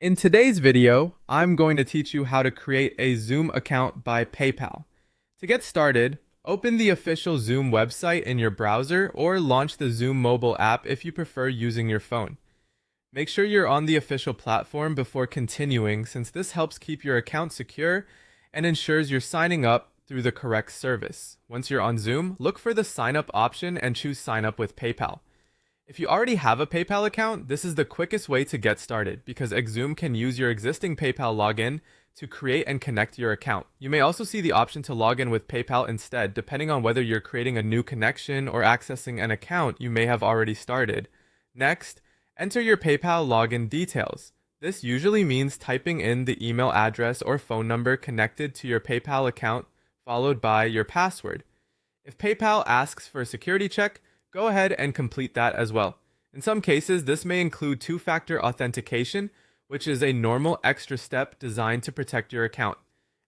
In today's video, I'm going to teach you how to create a Xoom account by PayPal. To get started, open the official Xoom website in your browser or launch the Xoom mobile app if you prefer using your phone. Make sure you're on the official platform before continuing, since this helps keep your account secure and ensures you're signing up through the correct service. Once you're on Xoom, look for the sign up option and choose sign up with PayPal. If you already have a PayPal account, this is the quickest way to get started because Xoom can use your existing PayPal login to create and connect your account. You may also see the option to log in with PayPal instead, depending on whether you're creating a new connection or accessing an account you may have already started. Next, enter your PayPal login details. This usually means typing in the email address or phone number connected to your PayPal account, followed by your password. If PayPal asks for a security check, go ahead and complete that as well. In some cases, this may include two-factor authentication, which is a normal extra step designed to protect your account.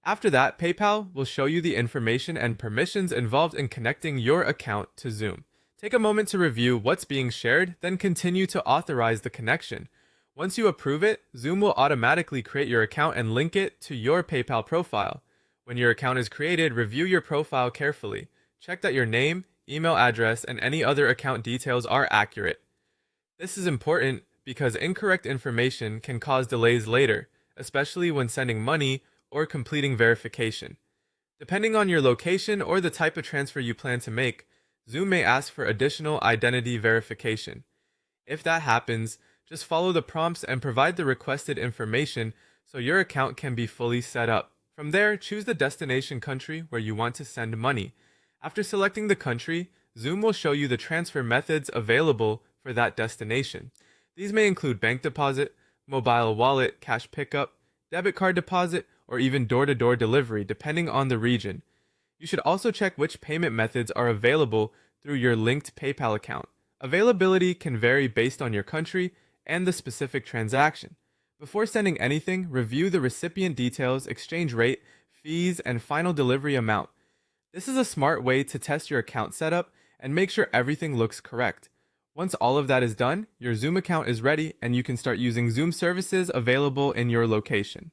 After that, PayPal will show you the information and permissions involved in connecting your account to Xoom. Take a moment to review what's being shared, then continue to authorize the connection. Once you approve it, Xoom will automatically create your account and link it to your PayPal profile. When your account is created, review your profile carefully. Check that your name, email address, and any other account details are accurate. This is important because incorrect information can cause delays later, especially when sending money or completing verification. Depending on your location or the type of transfer you plan to make, Xoom may ask for additional identity verification. If that happens, just follow the prompts and provide the requested information so your account can be fully set up. From there, choose the destination country where you want to send money. After selecting the country, Xoom will show you the transfer methods available for that destination. These may include bank deposit, mobile wallet, cash pickup, debit card deposit, or even door-to-door delivery, depending on the region. You should also check which payment methods are available through your linked PayPal account. Availability can vary based on your country and the specific transaction. Before sending anything, review the recipient details, exchange rate, fees, and final delivery amount. This is a smart way to test your account setup and make sure everything looks correct. Once all of that is done, your Xoom account is ready and you can start using Xoom services available in your location.